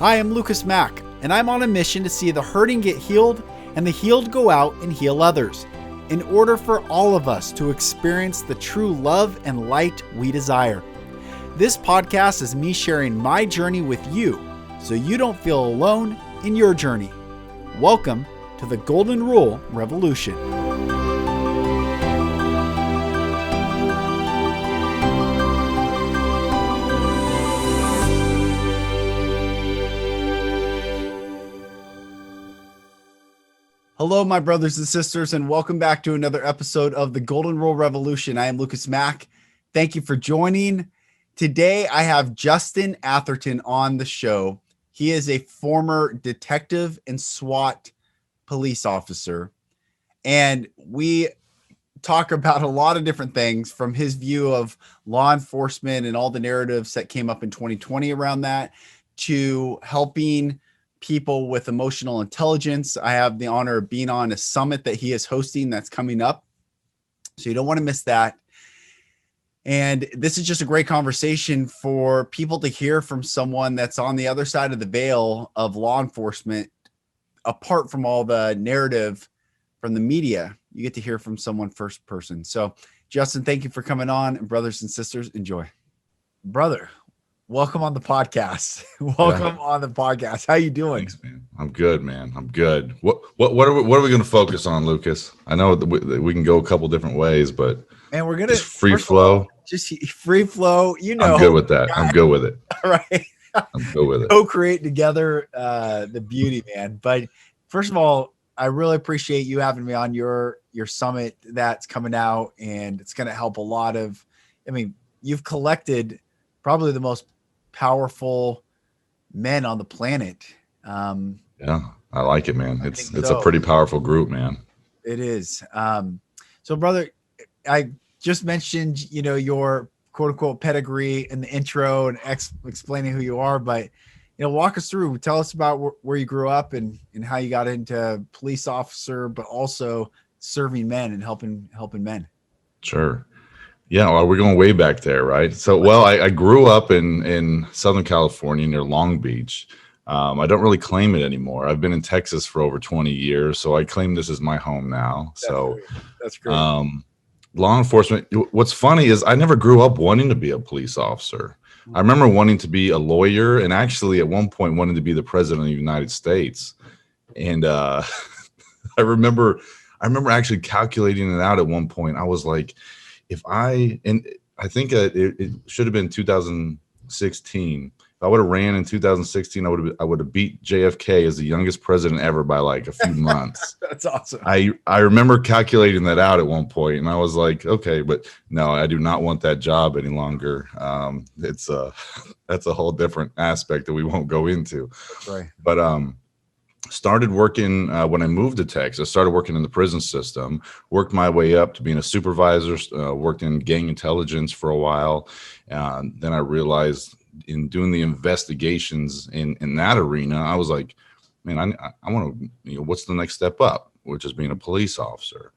Hi, I'm Mack, and I'm on a mission to see the hurting get healed and the healed go out and heal others, in order for all of us to experience the true love and light we desire. This podcast is me sharing my journey with you, so you don't feel alone in your journey. Welcome to the Golden Rule Revolution. Hello, my brothers and sisters, and welcome back to another episode of the Golden Rule Revolution. I am Mack. Thank you for joining. Today, I have Justin Atherton on the show. He is a former detective and SWAT police officer, and we talk about a lot of different things from his view of law enforcement and all the narratives that came up in 2020 around that, to helping people with emotional intelligence. I have the honor of being on a summit that he is hosting that's coming up, so you don't want to miss that. And this is just a great conversation for people to hear from someone that's on the other side of the veil of law enforcement, apart from all the narrative from the media. You get to hear from someone first person. So Justin, thank you for coming on, and brothers and sisters, enjoy. Brother, welcome on the podcast. Welcome on the podcast. How you doing? Thanks, man. I'm good, man. I'm good. What are we going to focus on, Lucas? I know that we can go a couple different ways, but man, we're gonna just free flow. Just free flow. You know, I'm good with that. I'm good with it. All right. I'm good with it. Co-create together the beauty, man. But first of all, I really appreciate you having me on your summit that's coming out, and it's going to help a lot of. I mean, you've collected probably the most powerful men on the planet. Yeah, I like it, man. It's a pretty powerful group, man. It is. So brother, I just mentioned, your quote unquote pedigree in the intro and explaining who you are, but, walk us through, tell us about where you grew up and how you got into police officer, but also serving men and helping men. Sure. Yeah, well, we're going way back there, right? So, well, I grew up in Southern California near Long Beach. I don't really claim it anymore. I've been in Texas for over 20 years, so I claim this is my home now. That's great. Law enforcement. What's funny is I never grew up wanting to be a police officer. I remember wanting to be a lawyer, and actually at one point wanting to be the president of the United States. And I remember actually calculating it out at one point. I was like, I think it should have been 2016. If I would have ran in 2016, I would have beat JFK as the youngest president ever by like a few months. That's awesome. I remember calculating that out at one point, and I was like, okay, but no, I do not want that job any longer. That's a whole different aspect that we won't go into. That's right. But started working when I moved to Texas. Started working in the prison system. Worked my way up to being a supervisor. Worked in gang intelligence for a while. Then I realized, in doing the investigations in that arena, I was like, man, I want to, what's the next step up, which is being a police officer.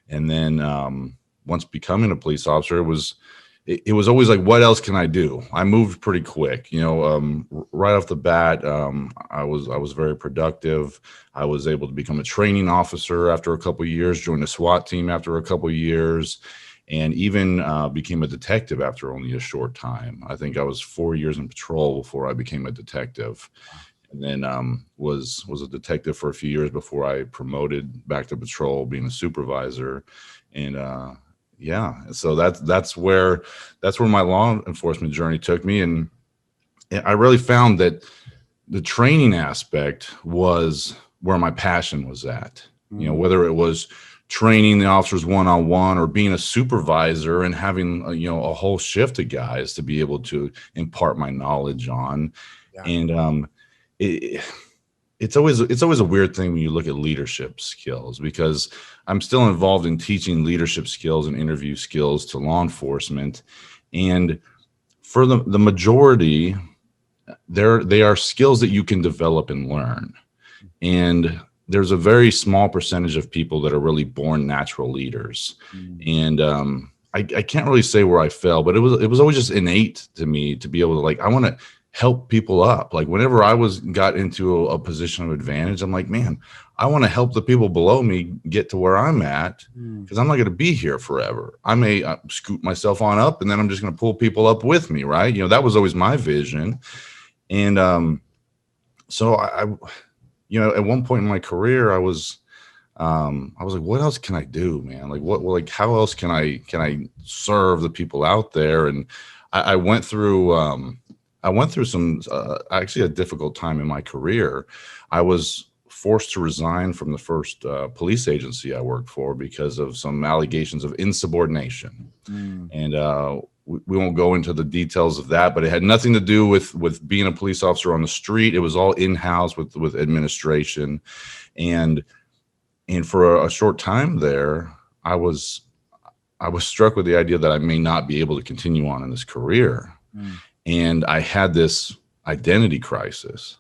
And then once becoming a police officer, it was always like, what else can I do? I moved pretty quick, right off the bat. I was very productive. I was able to become a training officer after a couple of years, joined a SWAT team after a couple of years, and even became a detective after only a short time. I think I was 4 years in patrol before I became a detective, and then was a detective for a few years before I promoted back to patrol, being a supervisor. And so that's where my law enforcement journey took me. And I really found that the training aspect was where my passion was at. Whether it was training the officers one-on-one or being a supervisor and having a whole shift of guys to be able to impart my knowledge on. Yeah. And it's always a weird thing when you look at leadership skills, because I'm still involved in teaching leadership skills and interview skills to law enforcement. And for the majority, they are skills that you can develop and learn. And there's a very small percentage of people that are really born natural leaders. And I can't really say where I fell, but it was always just innate to me to be able to, like, I want to help people up. Like whenever I got into a position of advantage, I'm like, man, I want to help the people below me get to where I'm at, because I'm not going to be here forever. I may scoot myself on up, and then I'm just going to pull people up with me, right? You know, that was always my vision. And so I, you know, at one point in my career, I was like, what else can I do, man? Like like how else can I serve the people out there? And I went through some actually a difficult time in my career. I was forced to resign from the first police agency I worked for because of some allegations of insubordination. And we won't go into the details of that, but it had nothing to do with being a police officer on the street. It was all in-house with administration. And for a short time there, I was struck with the idea that I may not be able to continue on in this career. And I had this identity crisis.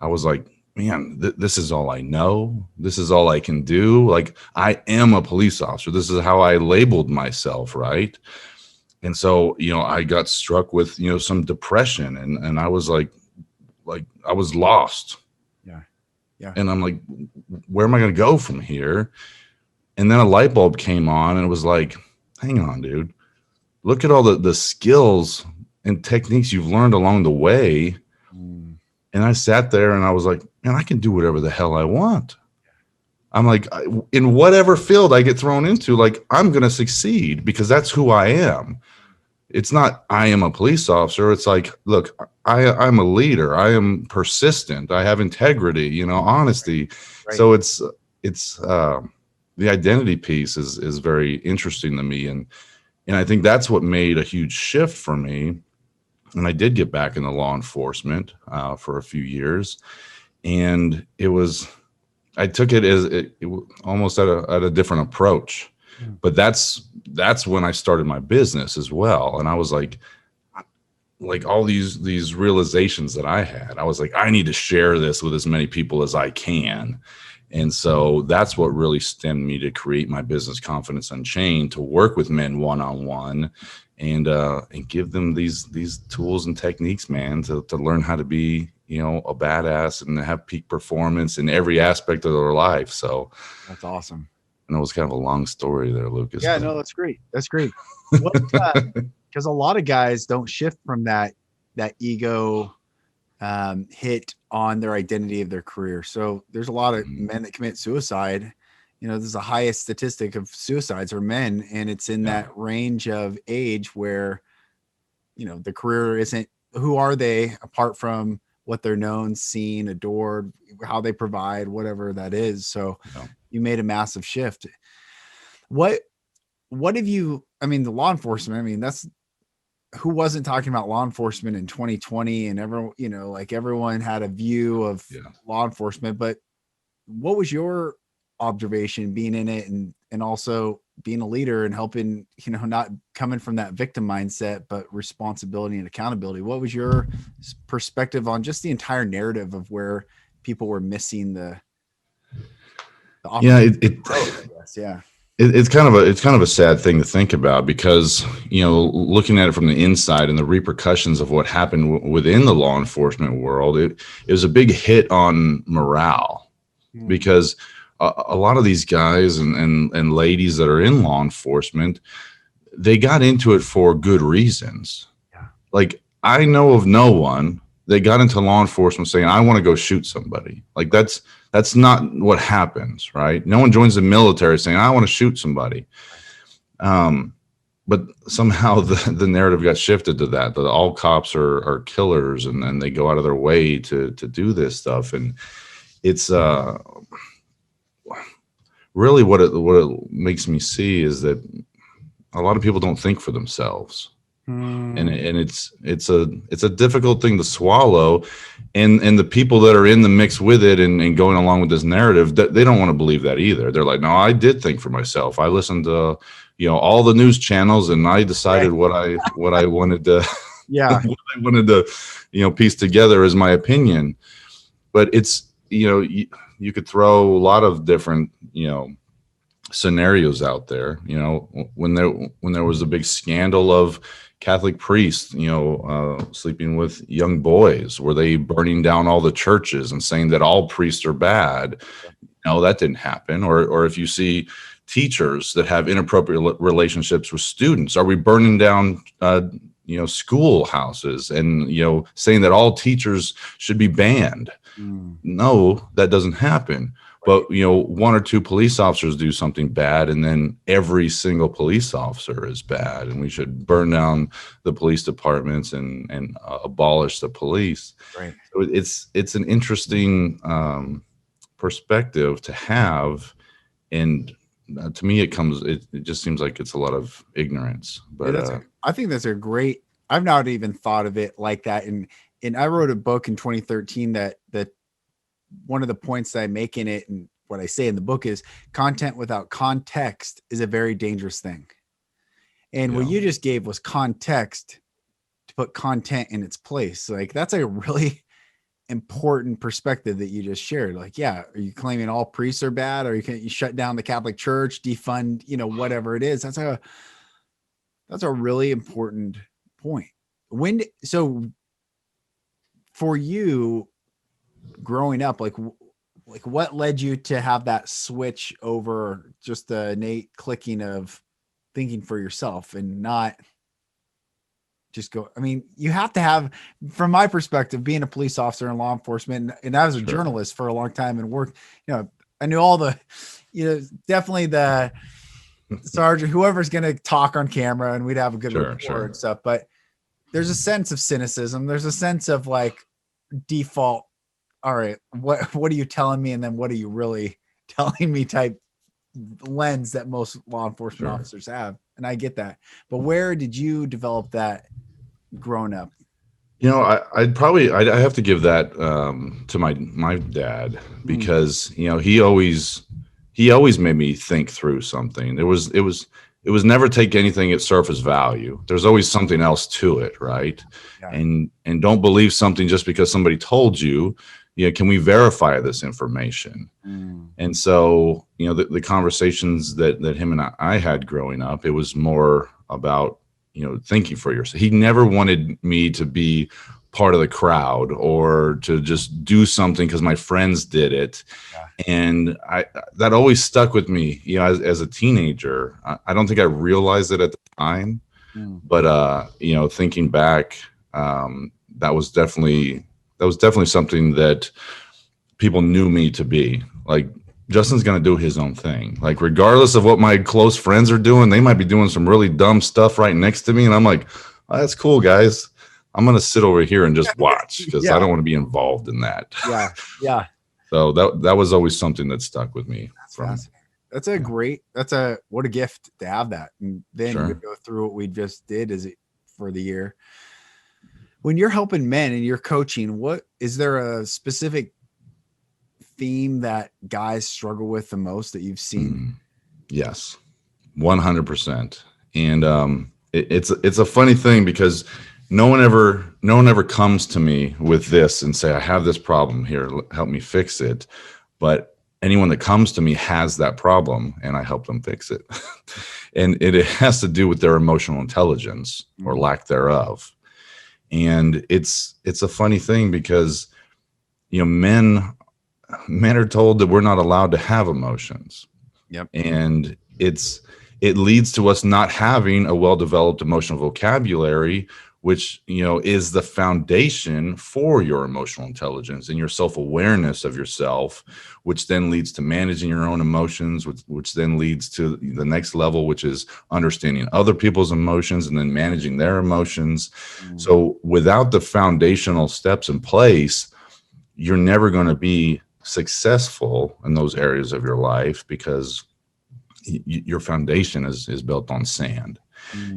I was like, man, this is all I know. This is all I can do. Like, I am a police officer. This is how I labeled myself, right? And so, you know, I got struck with, you know, some depression, and I was like I was lost. Yeah. And I'm like, where am I going to go from here? And then a light bulb came on, and it was like, hang on, dude. Look at all the skills and techniques you've learned along the way. And I sat there and I was like, man, I can do whatever the hell I want. I'm like, in whatever field I get thrown into, like, I'm going to succeed because that's who I am. It's not, I am a police officer. It's like, look, I'm a leader. I am persistent. I have integrity, you know, honesty. Right. So it's the identity piece is very interesting to me. And I think that's what made a huge shift for me. And I did get back into law enforcement for a few years, and I took it as it almost at a different approach. But that's when I started my business as well. And I was like all these realizations that I had, I was like, I need to share this with as many people as I can. And so that's what really stemmed me to create my business, Confidence Unchained, to work with men one-on-one and give them these tools and techniques, man, to learn how to be, you know, a badass and have peak performance in every aspect of their life. So that's awesome. And it was kind of a long story there, Lucas. Yeah, no, that's great. That's great. Because a lot of guys don't shift from that ego hit on their identity of their career. So there's a lot of men that commit suicide. You know, there's the highest statistic of suicides are men, and it's in that range of age where, you know, the career isn't, who are they apart from what they're known, seen, adored, how they provide, whatever that is. So you made a massive shift. What have you, I mean, the law enforcement, I mean, that's, who wasn't talking about law enforcement in 2020, and everyone, you know, like everyone had a view of law enforcement, but what was your observation being in it and also being a leader and helping, you know, not coming from that victim mindset, but responsibility and accountability? What was your perspective on just the entire narrative of where people were missing the It's kind of a sad thing to think about, because, you know, looking at it from the inside and the repercussions of what happened within the law enforcement world, it was a big hit on morale, because a lot of these guys and ladies that are in law enforcement, they got into it for good reasons. Like, I know of no one that got into law enforcement saying, I want to go shoot somebody. Like, that's not what happens, right? No one joins the military saying, I want to shoot somebody. But somehow the narrative got shifted to that all cops are killers, and then they go out of their way to do this stuff. And it's really what it makes me see is that a lot of people don't think for themselves. And it's a difficult thing to swallow, and the people that are in the mix with it and going along with this narrative, that they don't want to believe that either. They're like, no, I did think for myself. I listened to, you know, all the news channels, and I decided what I wanted to what I wanted to, you know, piece together as my opinion. But it's, you know, you could throw a lot of different, you know, scenarios out there. You know, when there was a big scandal of Catholic priests, sleeping with young boys? Were they burning down all the churches and saying that all priests are bad? No, that didn't happen. Or if you see teachers that have inappropriate relationships with students, are we burning down schoolhouses and saying that all teachers should be banned? No, that doesn't happen. But one or two police officers do something bad, and then every single police officer is bad, and we should burn down the police departments and abolish the police. Right. So it's an interesting perspective to have, and to me, it just seems like it's a lot of ignorance. But I think that's a great. I've not even thought of it like that, and I wrote a book in 2013 that one of the points that I make in it, and what I say in the book, is content without context is a very dangerous thing. And what you just gave was context to put content in its place. Like, that's a really important perspective that you just shared. Like, yeah, are you claiming all priests are bad, or you shut down the Catholic Church, defund, whatever it is? That's a really important point. So for you, growing up, like what led you to have that switch over just the innate clicking of thinking for yourself and not just go? I mean, you have to have, from my perspective, being a police officer in law enforcement, and I was a journalist for a long time and worked, I knew all the, definitely the sergeant, whoever's going to talk on camera, and we'd have a good rapport and stuff. But there's a sense of cynicism. There's a sense of like default, all right, what are you telling me? And then what are you really telling me type lens that most law enforcement officers have. And I get that. But where did you develop that growing up? I'd have to give that to my dad, because he always made me think through something. It was never take anything at surface value. There's always something else to it, right? Yeah. And don't believe something just because somebody told you. Can we verify this information? And so, the conversations that him and I had growing up, it was more about, thinking for yourself. He never wanted me to be part of the crowd or to just do something because my friends did it. Yeah. And that always stuck with me, as a teenager. I don't think I realized it at the time, but, thinking back, that was definitely something that people knew me to be. Like, Justin's going to do his own thing. Like, regardless of what my close friends are doing, they might be doing some really dumb stuff right next to me. And I'm like, oh, that's cool, guys. I'm going to sit over here and just watch, because I don't want to be involved in that. Yeah. Yeah. So that was always something that stuck with me. What a gift to have that. And then we go through what we just did for the year. When you're helping men and you're coaching, is there a specific theme that guys struggle with the most that you've seen? Yes, 100%. And it's a funny thing, because no one ever comes to me with this and say, I have this problem here, help me fix it. But anyone that comes to me has that problem, and I help them fix it. And it has to do with their emotional intelligence or lack thereof. And it's a funny thing, because men are told that we're not allowed to have emotions. Yep. And it leads to us not having a well-developed emotional vocabulary, which is the foundation for your emotional intelligence and your self-awareness of yourself, which then leads to managing your own emotions, which then leads to the next level, which is understanding other people's emotions and then managing their emotions. So without the foundational steps in place, you're never going to be successful in those areas of your life, because your foundation is built on sand.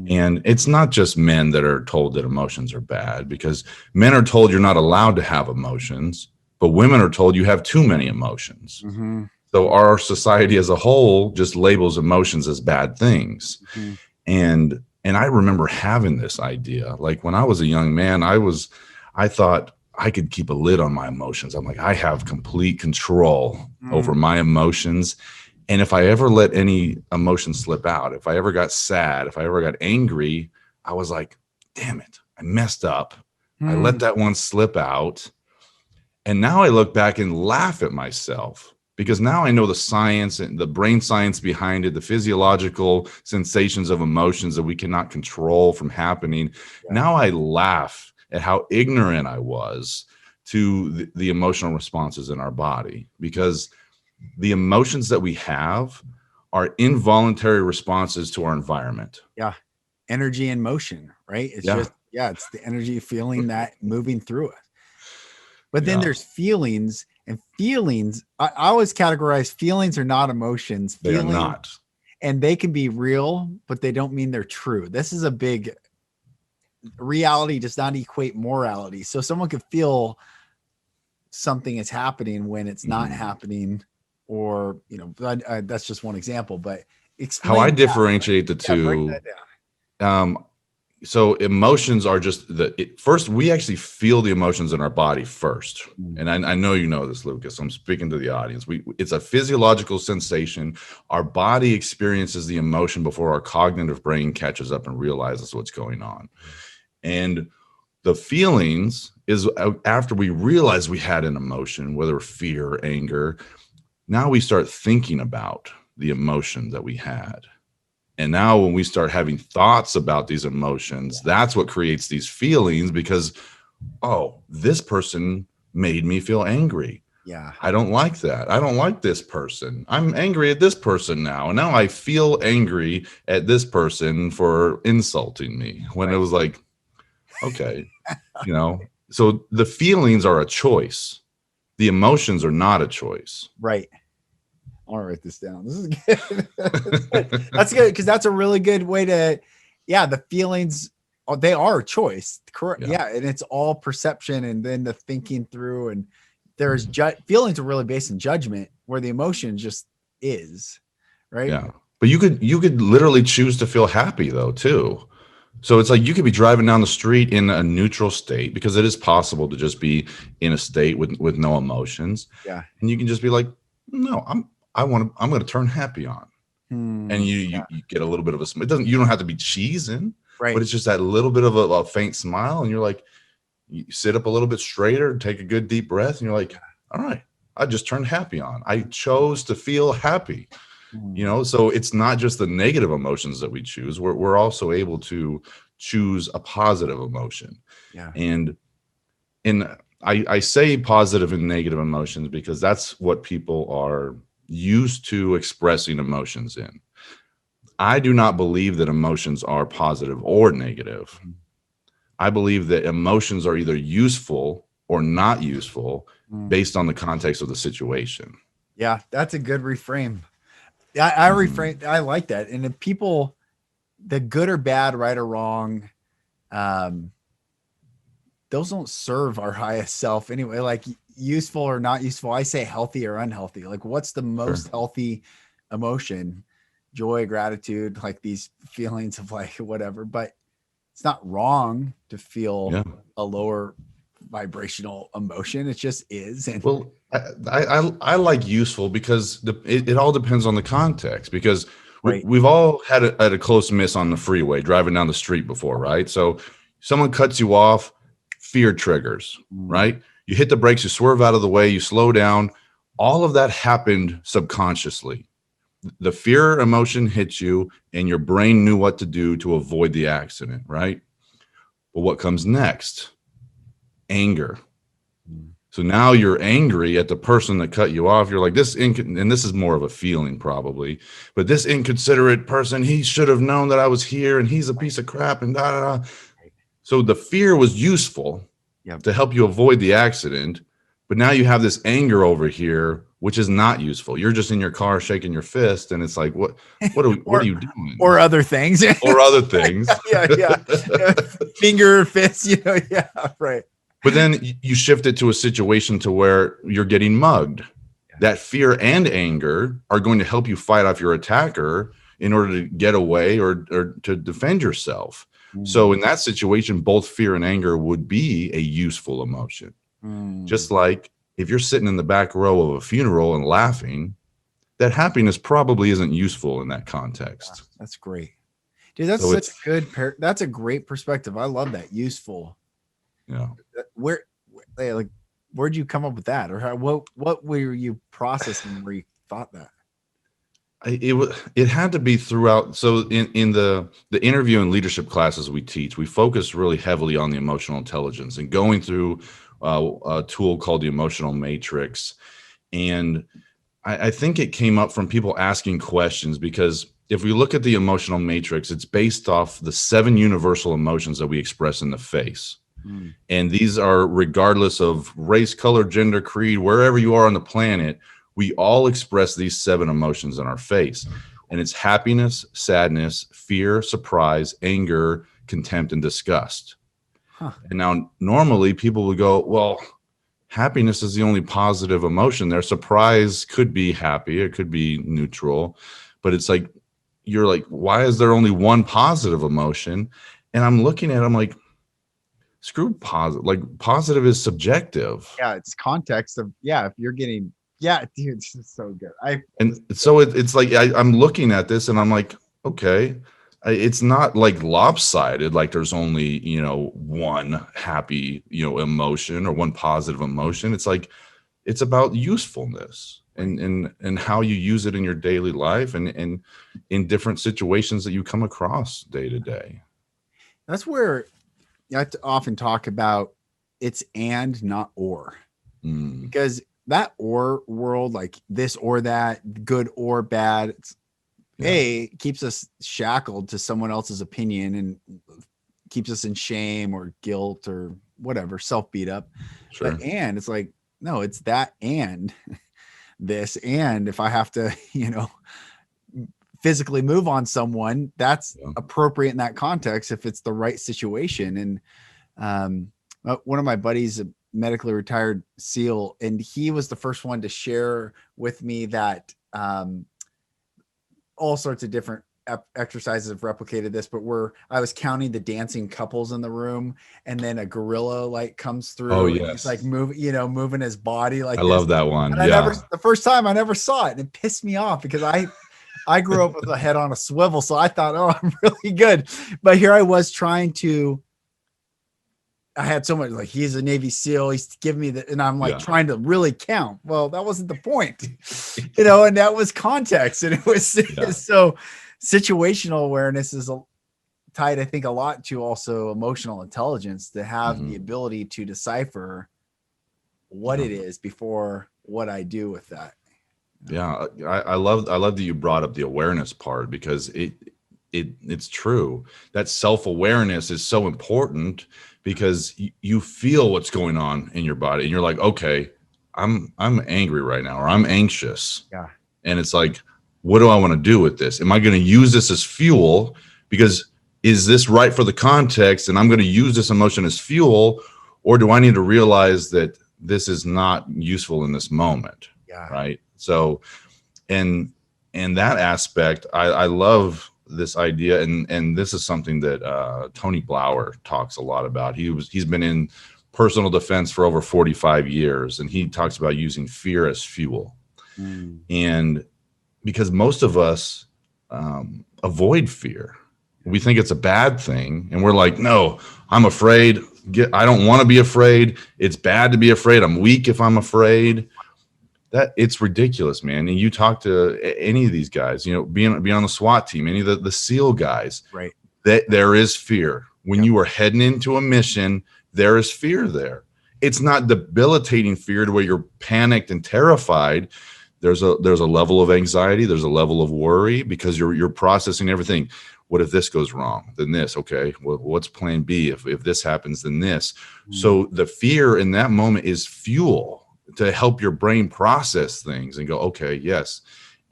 And it's not just men that are told that emotions are bad, because men are told you're not allowed to have emotions, but women are told you have too many emotions. So our society as a whole just labels emotions as bad things. And I remember having this idea, like when I was a young man, I thought I could keep a lid on my emotions. I'm like, I have complete control over my emotions. And if I ever let any emotion slip out, if I ever got sad, if I ever got angry, I was like, damn it, I messed up. I Hmm. let that one slip out. And now I look back and laugh at myself because now I know the science and the brain science behind it, the physiological sensations of emotions that we cannot control from happening. Yeah. Now I laugh at how ignorant I was to the emotional responses in our body, because the emotions that we have are involuntary responses to our environment. Yeah. Energy and motion, right? It's Yeah. just, it's the energy feeling that moving through it. But then Yeah. there's feelings, and feelings, I always categorize feelings are not emotions. They are Feelings, not. and they can be real, but they don't mean they're true. This is a big reality, does not equate morality. So someone could feel something is happening when it's not happening, or, that's just one example, but explain How I that. differentiate the Break two. that down. So emotions are just first, we actually feel the emotions in our body first. And I know you know this, Lucas. I'm speaking to the audience. It's a physiological sensation. Our body experiences the emotion before our cognitive brain catches up and realizes what's going on. And the feelings is after we realize we had an emotion, whether fear, anger, now we start thinking about the emotion that we had. And now when we start having thoughts about these emotions, that's what creates these feelings, because, oh, this person made me feel angry. Yeah. I don't like that. I don't like this person. I'm angry at this person now. And now I feel angry at this person for insulting me, when it was like, okay, so the feelings are a choice. The emotions are not a choice. Right. I'll write this down. This is good. That's good, because that's a really good way to, the feelings, they are a choice. Correct. Yeah. And it's all perception, and then the thinking through, and there's feelings are really based in judgment, where the emotion just is, right? Yeah. But you could literally choose to feel happy though too. So it's like you could be driving down the street in a neutral state, because it is possible to just be in a state with no emotions. Yeah. And you can just be like, no, I'm going to turn happy on. And you get a little bit of a smile. You don't have to be cheesing, right? But it's just that little bit of a faint smile. And you're like, you sit up a little bit straighter, take a good deep breath. And you're like, all right, I just turned happy on. I chose to feel happy. So it's not just the negative emotions that we choose. We're also able to choose a positive emotion. Yeah. And I say positive and negative emotions because that's what people are used to expressing emotions in. I do not believe that emotions are positive or negative. I believe that emotions are either useful or not useful based on the context of the situation. Yeah, that's a good reframe. I reframe. I like that. And if people, the good or bad, right or wrong, those don't serve our highest self anyway. Like useful or not useful. I say healthy or unhealthy. Like what's the most healthy emotion? Joy, gratitude, like these feelings of like whatever. But it's not wrong to feel a lower vibrational emotion. It just is. And well, I like useful because it all depends on the context, because we've all had a close miss on the freeway driving down the street before, right? So someone cuts you off, fear triggers, right? You hit the brakes, you swerve out of the way, you slow down. All of that happened subconsciously. The fear emotion hit you and your brain knew what to do to avoid the accident, right? But what comes next? Anger. So now you're angry at the person that cut you off. You're like, and this is more of a feeling probably, but this inconsiderate person, he should have known that I was here and he's a piece of crap and da da da. So the fear was useful to help you avoid the accident. But now you have this anger over here, which is not useful. You're just in your car shaking your fist. And it's like, what are you doing? Or other things. Or other things. Yeah. Finger, fist, right. But then you shift it to a situation to where you're getting mugged. That fear and anger are going to help you fight off your attacker in order to get away or to defend yourself. So in that situation, both fear and anger would be a useful emotion. Just like if you're sitting in the back row of a funeral and laughing, that happiness probably isn't useful in that context. That's great. Dude, that's So such it's, a good that's a great perspective. I love that. Useful. yeah. Where like where'd you come up with that? Or what were you processing where you thought that? It had to be throughout. So in the interview and leadership classes we teach, we focus really heavily on the emotional intelligence and going through a tool called the emotional matrix. And I think it came up from people asking questions, because if we look at the emotional matrix, it's based off the 7 universal emotions that we express in the face. Mm. And these are regardless of race, color, gender, creed, wherever you are on the planet, we all express these 7 emotions in our face. And it's happiness, sadness, fear, surprise, anger, contempt, and disgust. Huh. And now normally people would go, well, happiness is the only positive emotion there. Surprise could be happy, it could be neutral, but it's like, you're like, why is there only one positive emotion? And I'm looking at it, I'm like, screw positive. Like, positive is subjective. Yeah, it's context of if you're getting dude, this is so good. And so it's like I'm looking at this and I'm like, okay, it's not like lopsided, like there's only, one happy, emotion or one positive emotion. It's like, it's about usefulness and how you use it in your daily life and in different situations that you come across day to day. That's where I often talk about it's and not or, because that or world, like this or that, good or bad, keeps us shackled to someone else's opinion and keeps us in shame or guilt or whatever, self beat up. Sure. But and it's like, no, it's that and this, and if I have to, physically move on someone, that's appropriate in that context if it's the right situation. And one of my buddies, a medically retired SEAL, and he was the first one to share with me that all sorts of different exercises have replicated this, but where I was counting the dancing couples in the room, and then a gorilla like comes through. Oh, and yes. he's like moving his body like I this. love that one. And the first time I never saw it, and it pissed me off because I grew up with a head on a swivel, so I thought, oh, I'm really good. But here I was I had so much, like, he's a Navy SEAL, he's giving me and I'm like trying to really count. Well, that wasn't the point, and that was context. And it was so situational awareness is tied, I think, a lot to also emotional intelligence, to have the ability to decipher what it is before what I do with that. Yeah, I love that you brought up the awareness part, because it's true that self-awareness is so important, because you feel what's going on in your body and you're like, okay, I'm angry right now, or I'm anxious. Yeah. And it's like, what do I want to do with this? Am I going to use this as fuel? Because is this right for the context? And I'm going to use this emotion as fuel, or do I need to realize that this is not useful in this moment? Yeah. Right. So, and that aspect, I love this idea, and this is something that Tony Blauer talks a lot about. He's been in personal defense for over 45 years, and he talks about using fear as fuel. And because most of us avoid fear, we think it's a bad thing, and we're like, no, I'm afraid. I don't want to be afraid. It's bad to be afraid. I'm weak if I'm afraid. That it's ridiculous, man. And you talk to any of these guys, being on the SWAT team, any of the SEAL guys, right? That there is fear when you are heading into a mission. There is fear there. It's not debilitating fear to where you're panicked and terrified. There's a level of anxiety. There's a level of worry, because you're processing everything. What if this goes wrong? Then this. Okay, well, what's plan B? If this happens, then this. So the fear in that moment is fuel to help your brain process things and go, okay, yes.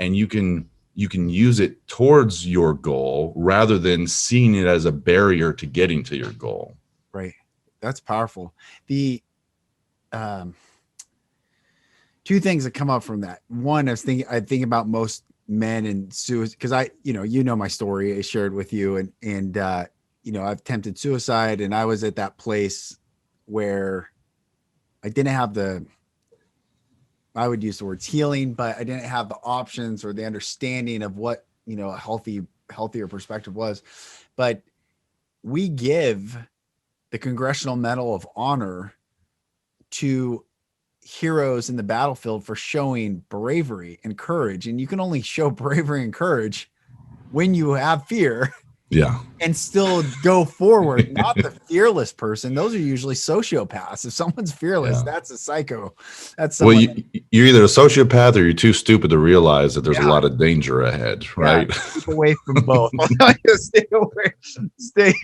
And you can use it towards your goal rather than seeing it as a barrier to getting to your goal. Right. That's powerful. The two things that come up from that. One, I think about most men and suicide, because I my story I shared with you, and I've attempted suicide, and I was at that place where I didn't have I would use the words healing, but I didn't have the options or the understanding of what, a healthy healthier perspective was. But we give the Congressional Medal of Honor to heroes in the battlefield for showing bravery and courage. And you can only show bravery and courage when you have fear. Yeah. And still go forward, not the fearless person. Those are usually sociopaths. If someone's fearless, that's a psycho. That's well, someone you're either a sociopath or you're too stupid to realize that there's a lot of danger ahead, right? Keep away from both. Stay away,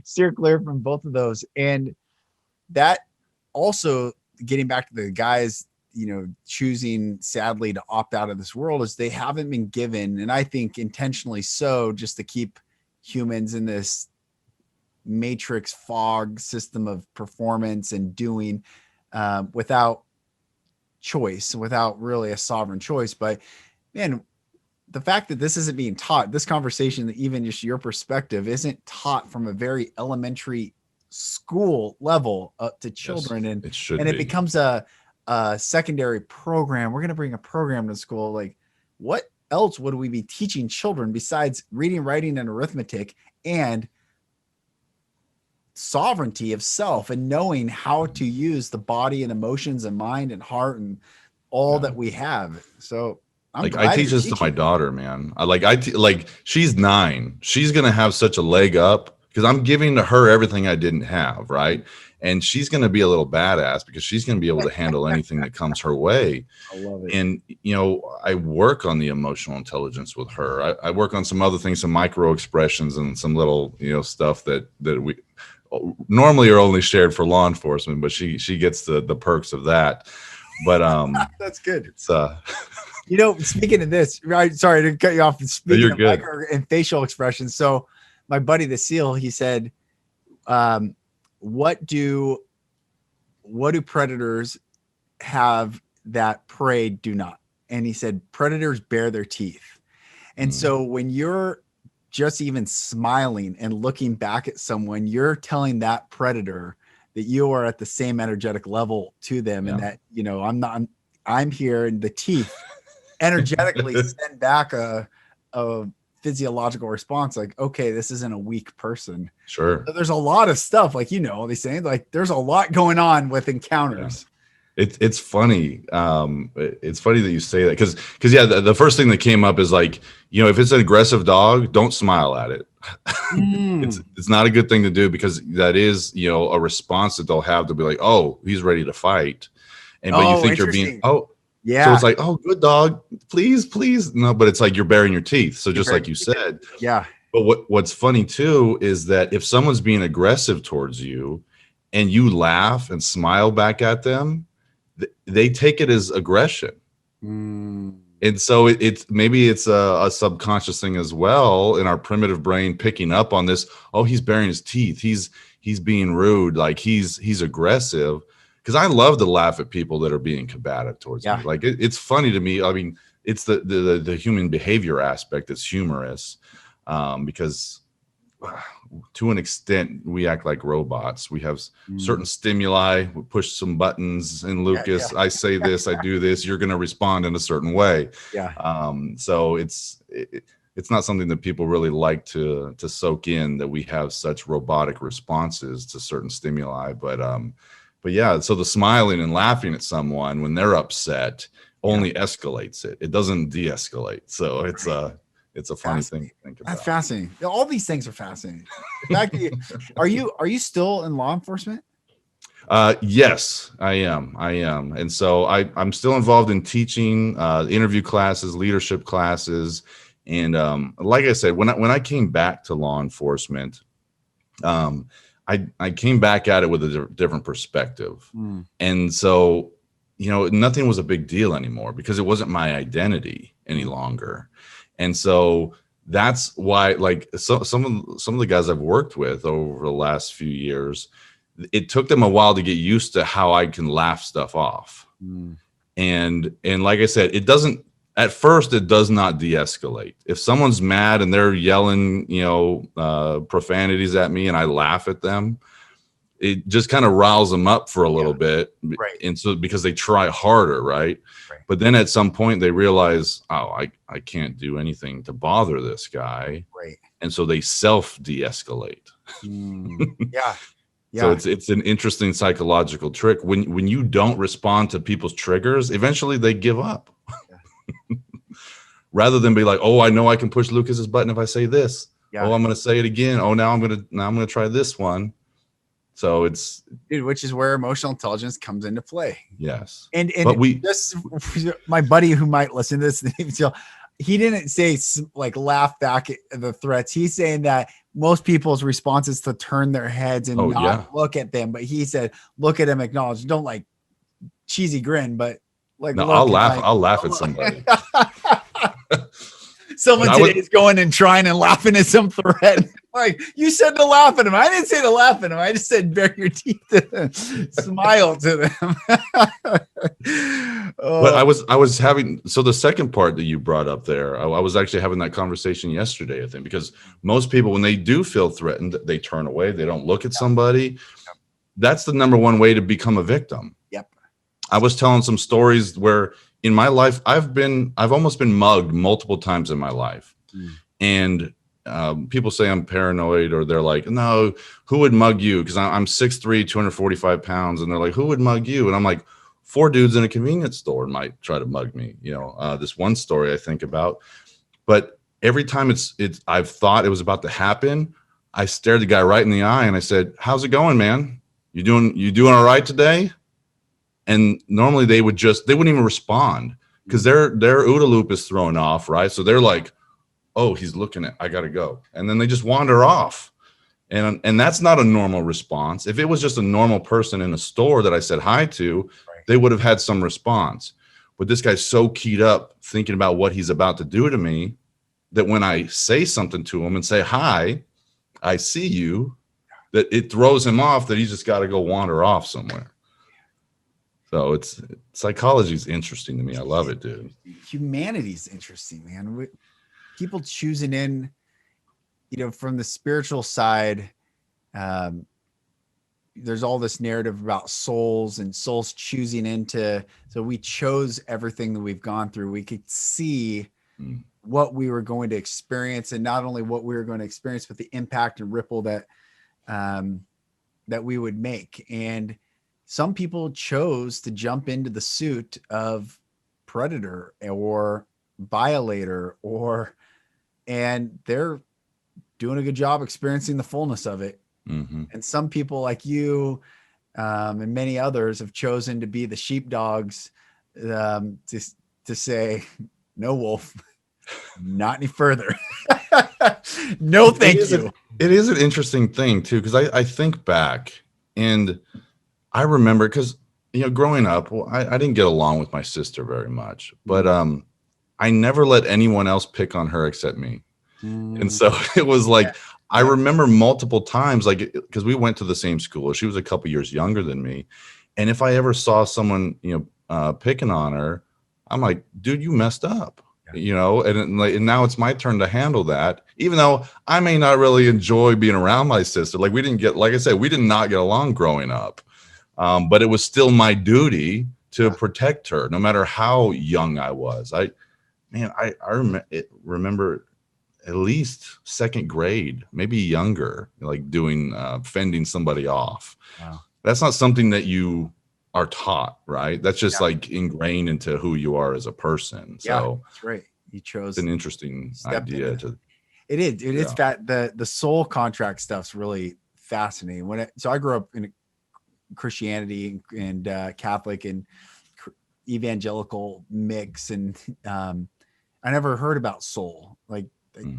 steer clear from both of those. And that also, getting back to the guys, choosing sadly to opt out of this world, is they haven't been given, and I think intentionally so, just to keep humans in this matrix fog system of performance and doing, without choice, without really a sovereign choice. But man, the fact that this isn't being taught, this conversation, even just your perspective, isn't taught from a very elementary school level up to children. Yes, and it becomes a secondary program. We're going to bring a program to school. Like, what else would we be teaching children besides reading, writing, and arithmetic, and sovereignty of self, and knowing how to use the body and emotions and mind and heart and all that we have? So I teach this to my daughter, man. She's 9. She's going to have such a leg up because I'm giving to her everything I didn't have. Right. And she's going to be a little badass because she's going to be able to handle anything that comes her way. I love it. And, I work on the emotional intelligence with her. I work on some other things, some micro expressions and some little, stuff that we normally are only shared for law enforcement, but she gets the perks of that. But that's good. It's speaking of this, right? Sorry to cut you off. Speaking of micro and facial expressions. So my buddy, the SEAL, he said, what do predators have that prey do not? And he said, predators bare their teeth. And so when you're just even smiling and looking back at someone, you're telling that predator that you are at the same energetic level to them. And that, I'm here, and the teeth energetically send back a physiological response, like, okay, this isn't a weak person. Sure. So there's a lot of stuff, like, they say, like, there's a lot going on with encounters. It's funny. It's funny that you say that because the first thing that came up is like, if it's an aggressive dog, don't smile at it. It's not a good thing to do, because that is, a response that they'll have to be like, oh, he's ready to fight. But you think you're being, yeah. So it's like, oh, good dog, please. No, but it's like you're baring your teeth. So just like you said. Yeah. But what's funny too is that if someone's being aggressive towards you and you laugh and smile back at them, they take it as aggression. And so it's maybe it's a subconscious thing as well in our primitive brain, picking up on this. Oh, he's baring his teeth. He's being rude. Like he's aggressive. Because I love to laugh at people that are being combative towards me. Like it's funny to me. I mean, it's the human behavior aspect that's humorous, because to an extent we act like robots. We have certain stimuli. We push some buttons, and Lucas, I say this, I do this. You're going to respond in a certain way. So it's not something that people really like to soak in, that we have such robotic responses to certain stimuli, But yeah, so the smiling and laughing at someone when they're upset only escalates it. It doesn't de-escalate. So it's a funny thing to think about. That's fascinating. All these things are fascinating. In fact, are you still in law enforcement? Yes, I am. And so I'm still involved in teaching interview classes, leadership classes. And like I said, when I came back to law enforcement, I came back at it with a different perspective. And so, nothing was a big deal anymore because it wasn't my identity any longer. And so that's why, like, some of the guys I've worked with over the last few years, it took them a while to get used to how I can laugh stuff off. And like I said, at first it does not de-escalate. If someone's mad and they're yelling, profanities at me and I laugh at them, it just kind of riles them up for a little bit. Right. And so because they try harder, right? Right. But then at some point they realize, oh, I can't do anything to bother this guy. Right. And so they self de-escalate. Yeah. So it's an interesting psychological trick. When you don't respond to people's triggers, eventually they give up. Rather than be like, oh, I know I can push Lucas's button if I say this. Yeah. Oh, I'm going to say it again. Oh, now I'm going to try this one. So it's, dude, which is where emotional intelligence comes into play. yes. And but just my buddy who might listen to this, he didn't say like laugh back at the threats. He's saying that most people's response is to turn their heads and not look at them. But he said, look at them, acknowledge, don't like cheesy grin, but like, no, I'll laugh at somebody. Someone today is going and trying and laughing at some thread. Like, you said to laugh at him. I didn't say to laugh at him. I just said bare your teeth and smile to them. But I was having, so the second part that you brought up there, I was actually having that conversation yesterday, I think, because most people, when they do feel threatened, they turn away. They don't look at somebody. That's the number one way to become a victim. Yep. I was telling some stories where in my life, I've almost been mugged multiple times in my life. And people say I'm paranoid, or they're like, no, who would mug you? Because I'm 6'3", 245 pounds. And they're like, who would mug you? And I'm like, 4 dudes in a convenience store might try to mug me. This one story I think about. But every time I've thought it was about to happen, I stared the guy right in the eye and I said, how's it going, man? You doing all right today? And normally they wouldn't even respond because their OODA loop is thrown off, right? So they're like, oh, he's looking at, I gotta go. And then they just wander off. And that's not a normal response. If it was just a normal person in a store that I said hi to, they would have had some response. But this guy's so keyed up thinking about what he's about to do to me that when I say something to him and say, hi, I see you, that it throws him off, that he's just got to go wander off somewhere. So psychology is interesting to me. I love it, dude. Humanity's interesting, man. People choosing in, from the spiritual side, there's all this narrative about souls and souls choosing into. So we chose everything that we've gone through. We could see what we were going to experience, and not only what we were going to experience, but the impact and ripple that we would make. And some people chose to jump into the suit of predator or violator, and they're doing a good job experiencing the fullness of it. And some people like you and many others have chosen to be the sheepdogs, to say, no, wolf, not any further. No, thank you. It is an interesting thing too, because I think back and I remember, because growing up, I didn't get along with my sister very much, but I never let anyone else pick on her except me. And so it was like, I remember multiple times, like, because we went to the same school. She was a couple years younger than me. And if I ever saw someone, picking on her, I'm like, dude, you messed up, and now it's my turn to handle that. Even though I may not really enjoy being around my sister. Like, like I said, we did not get along growing up. But it was still my duty to protect her, no matter how young I was. I remember at least second grade, maybe younger, like doing fending somebody off. Wow. That's not something that you are taught, right? That's just like ingrained into who you are as a person. So that's right. You chose an interesting idea to. It is. It is that the soul contract stuff's really fascinating. So I grew up in Christianity and Catholic and evangelical mix, and I never heard about soul. Like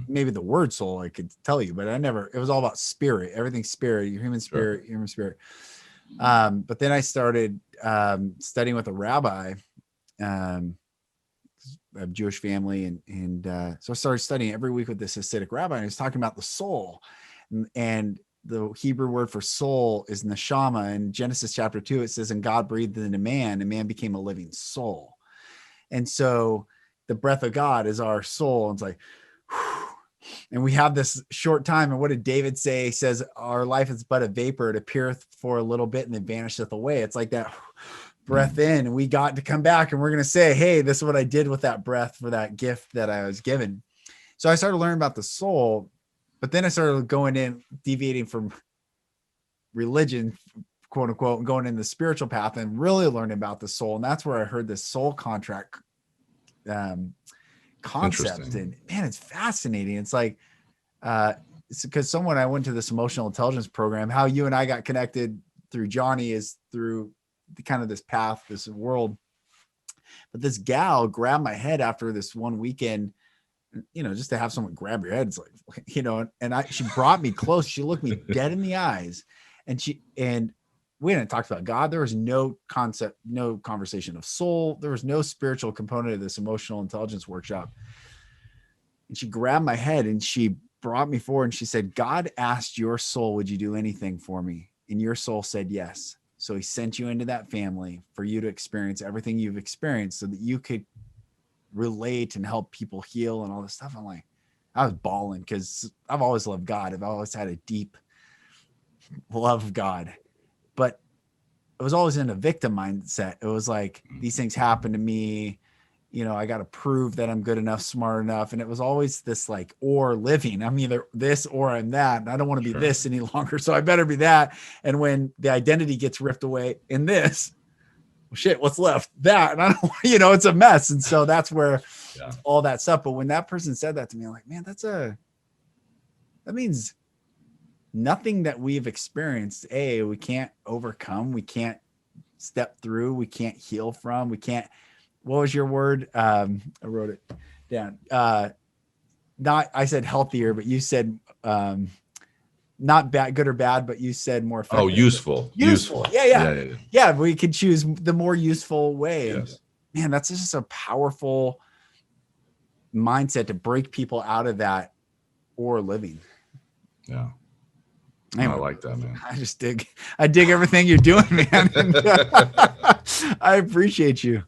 maybe the word soul I could tell you, but it was all about spirit. Everything's spirit, your human spirit, human spirit. But then I started studying with a rabbi, a Jewish family, and so I started studying every week with this Hasidic rabbi, and he was talking about the soul, and the Hebrew word for soul is neshama. In Genesis chapter 2, it says, and God breathed into man, and man became a living soul. And so the breath of God is our soul. And it's like, and we have this short time. And what did David say? He says, our life is but a vapor. It appeareth for a little bit and then vanisheth away. It's like that breath in, and we got to come back and we're going to say, hey, this is what I did with that breath for that gift that I was given. So I started learning about the soul, but then I started going in, deviating from religion, quote unquote, and going in the spiritual path and really learning about the soul. And that's where I heard this soul contract concept. And man, it's fascinating. It's like, it's because I went to this emotional intelligence program. How you and I got connected through Johnny is through the kind of this path, this world. But this gal grabbed my head after this one weekend, you know, just to have someone grab your head. It's like, you know, and she brought me close. She looked me dead in the eyes, and we hadn't talked about God. There was no concept, no conversation of soul. There was no spiritual component of this emotional intelligence workshop. And she grabbed my head and she brought me forward and she said, God asked your soul, would you do anything for me? And your soul said yes. So he sent you into that family for you to experience everything you've experienced so that you could relate and help people heal and all this stuff. I'm like, I was bawling because I've always loved God. I've always had a deep love of God, but it was always in a victim mindset. It was like, these things happen to me. You know, I got to prove that I'm good enough, smart enough. And it was always this like, or living, I'm either this or I'm that. And I don't want to be this any longer. So I better be that. And when the identity gets ripped away in this, well, shit, what's left? That. And I don't, you know, it's a mess. And so that's where all that stuff. But when that person said that to me, I'm like, man, that means nothing that we've experienced, we can't overcome, we can't step through, we can't heal from, we can't, what was your word? I wrote it down. I said healthier, but you said not bad, good or bad, but you said more effective. Oh, useful. Yeah. We could choose the more useful way. Yes. Man, that's just a powerful mindset to break people out of that or living. Yeah. Anyway, I like that, man. I dig everything you're doing, man. And, I appreciate you.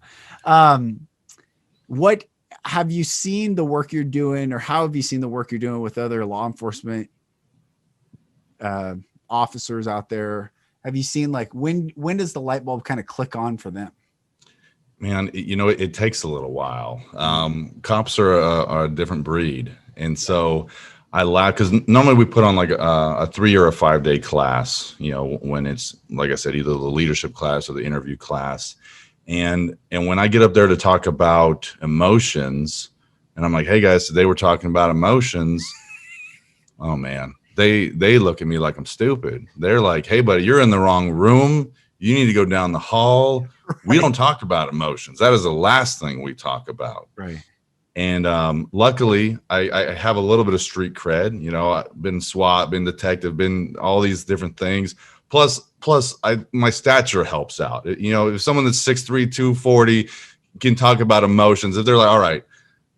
What have you seen the work you're doing, or how have you seen the work you're doing with other law enforcement officers out there? Have you seen like when does the light bulb kind of click on for them? Man, you know, it takes a little while. Cops are a different breed. And so I laugh because normally we put on like a 3 or a 5 day class, you know, when it's, like I said, either the leadership class or the interview class. And when I get up there to talk about emotions, and I'm like, hey guys, today we're talking about emotions. Oh man, they look at me like I'm stupid. They're like, hey buddy, you're in the wrong room. You need to go down the hall. Right. We don't talk about emotions. That is the last thing we talk about. Right. And luckily, I have a little bit of street cred. You know, I've been SWAT, been detective, been all these different things. Plus, my stature helps out. You know, if someone that's 6'3", 240 can talk about emotions, if they're like, all right,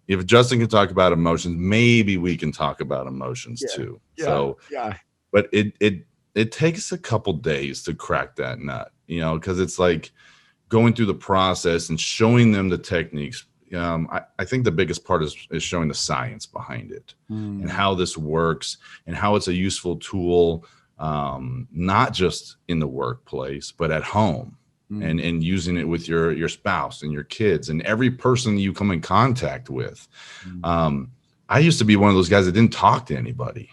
if Justin can talk about emotions, maybe we can talk about emotions too. But it takes a couple days to crack that nut, you know, because it's like going through the process and showing them the techniques. I think the biggest part is showing the science behind it and how this works and how it's a useful tool, not just in the workplace, but at home and using it with your spouse and your kids and every person you come in contact with. I used to be one of those guys that didn't talk to anybody.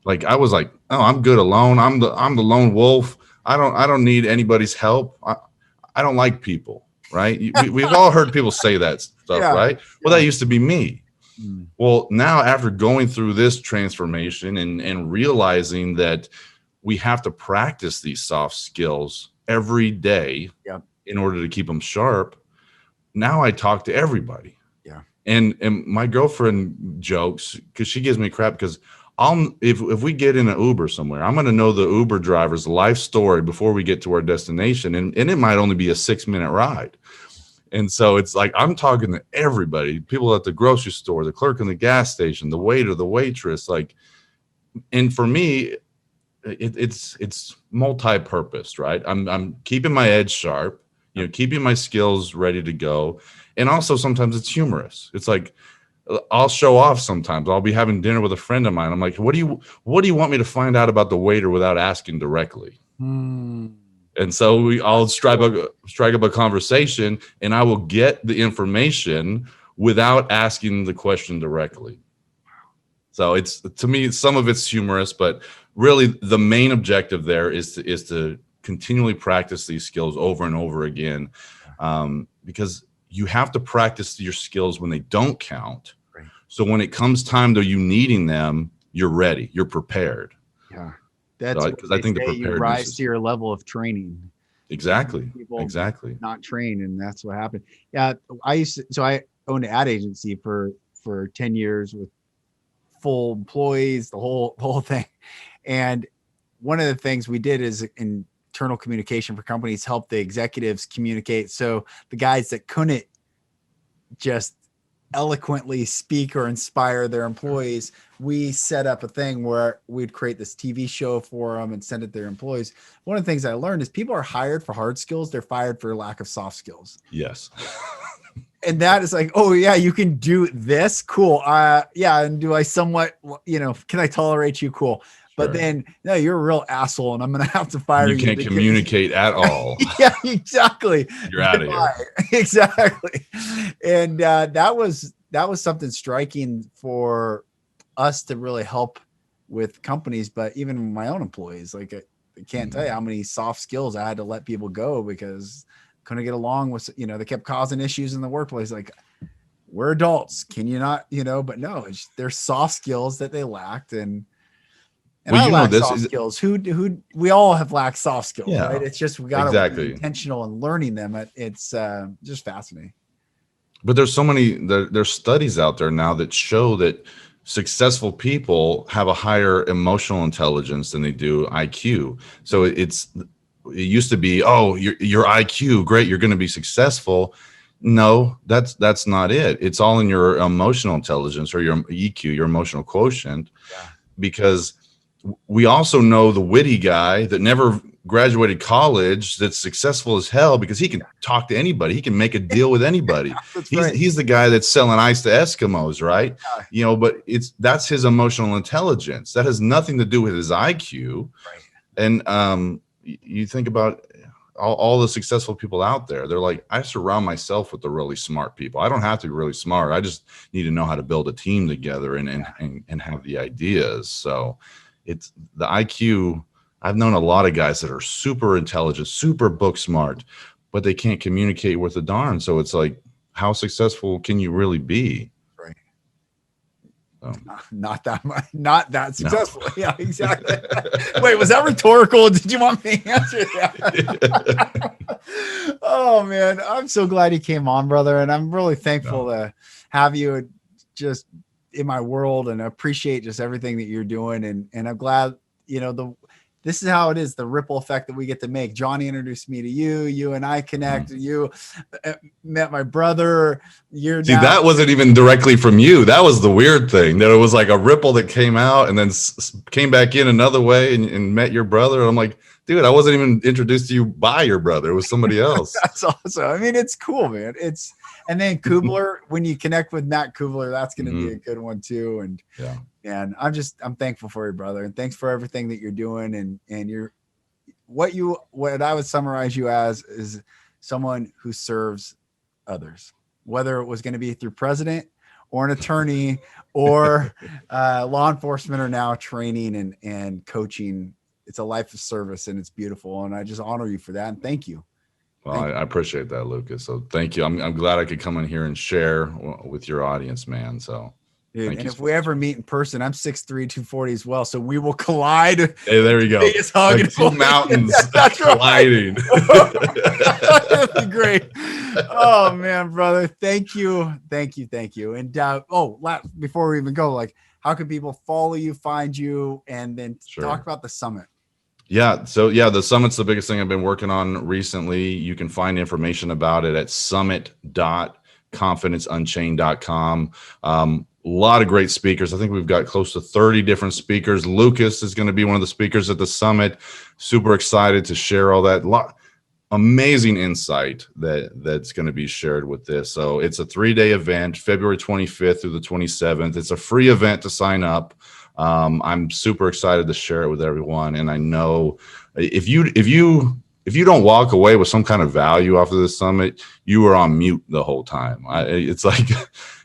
Like I was like, oh, I'm good alone. I'm the lone wolf. I don't need anybody's help. I don't like people. Right. We've all heard people say that stuff, right? Well, that used to be me. Well, now after going through this transformation and realizing that we have to practice these soft skills every day in order to keep them sharp. Now I talk to everybody. Yeah. And my girlfriend jokes because she gives me crap because if we get in an Uber somewhere, I'm going to know the Uber driver's life story before we get to our destination. And it might only be a 6-minute ride. And so it's like, I'm talking to everybody, people at the grocery store, the clerk in the gas station, the waiter, the waitress, like, and for me, it's multi-purposed, right? I'm keeping my edge sharp, you know, keeping my skills ready to go. And also sometimes it's humorous. It's like, I'll show off sometimes. I'll be having dinner with a friend of mine. I'm like, what do you want me to find out about the waiter without asking directly? And so I'll strike up a conversation, and I will get the information without asking the question directly. So it's, to me, some of it's humorous, but really the main objective there is to continually practice these skills over and over again, because you have to practice your skills when they don't count. Right. So when it comes time to you needing them, you're ready, you're prepared. Yeah. That's because I think the preparedness, you rise to your level of training. Exactly. Not trained, and that's what happened. Yeah, I owned an ad agency for 10 years with full employees, the whole thing. And one of the things we did is internal communication for companies, help the executives communicate. So the guys that couldn't just eloquently speak or inspire their employees, we set up a thing where we'd create this TV show for them and send it to their employees. One of the things I learned is people are hired for hard skills. They're fired for lack of soft skills. Yes. And that is like, oh yeah, you can do this. Cool. Yeah. And do I somewhat, can I tolerate you? Cool. But then, no, you're a real asshole, and I'm going to have to fire you. You can't communicate at all. Yeah, exactly. You're out of here. Exactly. And that was something striking for us to really help with companies, but even my own employees. Like, I can't tell you how many soft skills I had to let people go because couldn't get along with, they kept causing issues in the workplace. Like, we're adults. Can you not, but no, there's soft skills that they lacked. And I lack soft skills. Who we all have lacked soft skills, right? It's just, we got to be intentional in learning them. It's just fascinating. But there's so many, there's studies out there now that show that successful people have a higher emotional intelligence than they do IQ. So it used to be, oh, your IQ, great, you're going to be successful. No, that's not it. It's all in your emotional intelligence, or your EQ, your emotional quotient, because we also know the witty guy that never graduated college that's successful as hell because he can talk to anybody. He can make a deal with anybody. He's the guy that's selling ice to Eskimos, right? But that's his emotional intelligence. That has nothing to do with his IQ. Right. And you think about all the successful people out there. They're like, I surround myself with the really smart people. I don't have to be really smart. I just need to know how to build a team together and have the ideas. So it's the IQ. I've known a lot of guys that are super intelligent, super book smart, but they can't communicate worth a darn. So it's like, how successful can you really be? Right. So. Not that successful. No. Yeah, exactly. Wait, was that rhetorical? Did you want me to answer that? Oh man, I'm so glad you came on, brother. And I'm really thankful to have you just in my world, and I appreciate just everything that you're doing. And I'm glad, this is how it is, the ripple effect that we get to make. Johnny introduced me to you. You and I connected. You met my brother. That wasn't even directly from you. That was the weird thing, that it was like a ripple that came out and then came back in another way and met your brother. And I'm like, dude, I wasn't even introduced to you by your brother. It was somebody else. That's awesome. I mean, it's cool, man. And then Kubler, when you connect with Matt Kubler, that's going to be a good one too. And I'm thankful for you, brother. And thanks for everything that you're doing. And what I would summarize you as is someone who serves others, whether it was going to be through president or an attorney or law enforcement, or now training and coaching. It's a life of service, and it's beautiful. And I just honor you for that. And thank you. Well, I appreciate that, Lucas. So thank you. I'm glad I could come in here and share with your audience, man. So, dude, and if we ever meet in person, I'm 6'3", 240 as well. So we will collide. Hey, there you go. Biggest hug, like two mountains colliding. That'd be great. Oh man, brother. Thank you. And before we even go, like, how can people follow you, find you, and then talk about the summit? Yeah. So the summit's the biggest thing I've been working on recently. You can find information about it at summit.confidenceunchained.com. A lot of great speakers. I think we've got close to 30 different speakers. Lucas is going to be one of the speakers at the summit. Super excited to share all that. amazing insight that's going to be shared with this. So it's a 3-day event, February 25th through the 27th. It's a free event to sign up. I'm super excited to share it with everyone. And I know if you don't walk away with some kind of value off of this summit, you are on mute the whole time. It's like,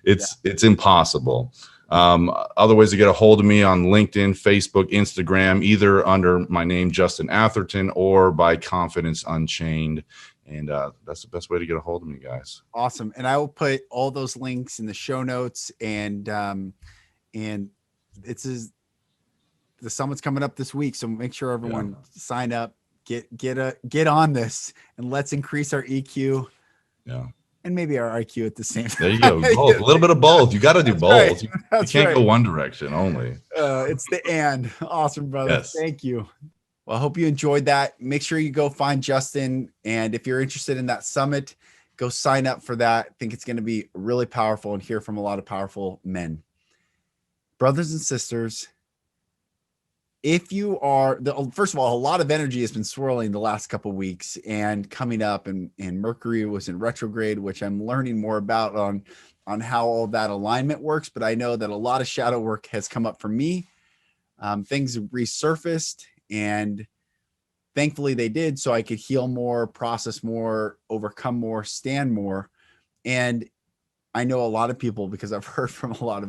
it's impossible. Other ways to get a hold of me on LinkedIn, Facebook, Instagram, either under my name, Justin Atherton, or by Confidence Unchained. And that's the best way to get a hold of me, guys. Awesome. And I will put all those links in the show notes, and the summit's coming up this week. So make sure everyone sign up, get on this, and let's increase our EQ. Yeah. And maybe our IQ at the same time. There you go. Both. A little bit of both. You got to do both. Right. You can't go one direction only. It's the and. Awesome, brother. Yes. Thank you. Well, I hope you enjoyed that. Make sure you go find Justin. And if you're interested in that summit, go sign up for that. I think it's going to be really powerful and hear from a lot of powerful men. Brothers and sisters, if you are, first of all, a lot of energy has been swirling the last couple of weeks and coming up, and Mercury was in retrograde, which I'm learning more about on how all that alignment works. But I know that a lot of shadow work has come up for me. Things resurfaced, and thankfully they did, so I could heal more, process more, overcome more, stand more. And I know a lot of people, because I've heard from a lot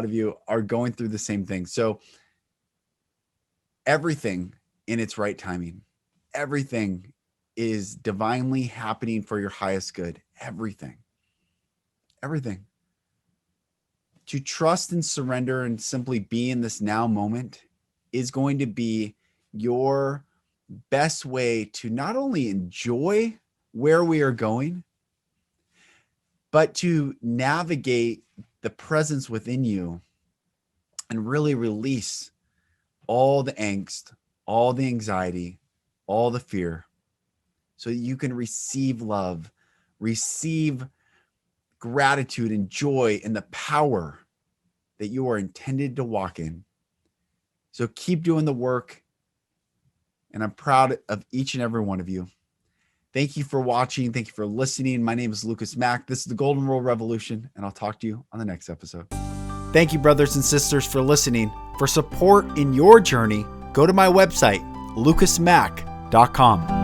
of you, are going through the same thing. So everything in its right timing, everything is divinely happening for your highest good. Everything. To trust and surrender and simply be in this now moment is going to be your best way to not only enjoy where we are going, but to navigate the presence within you and really release all the angst, all the anxiety, all the fear, so that you can receive love, receive gratitude and joy and the power that you are intended to walk in. So keep doing the work, and I'm proud of each and every one of you. Thank you for watching. Thank you for listening. My name is Lucas Mack. This is the Golden Rule Revolution, and I'll talk to you on the next episode. Thank you, brothers and sisters, for listening. For support in your journey, go to my website, lucasmack.com.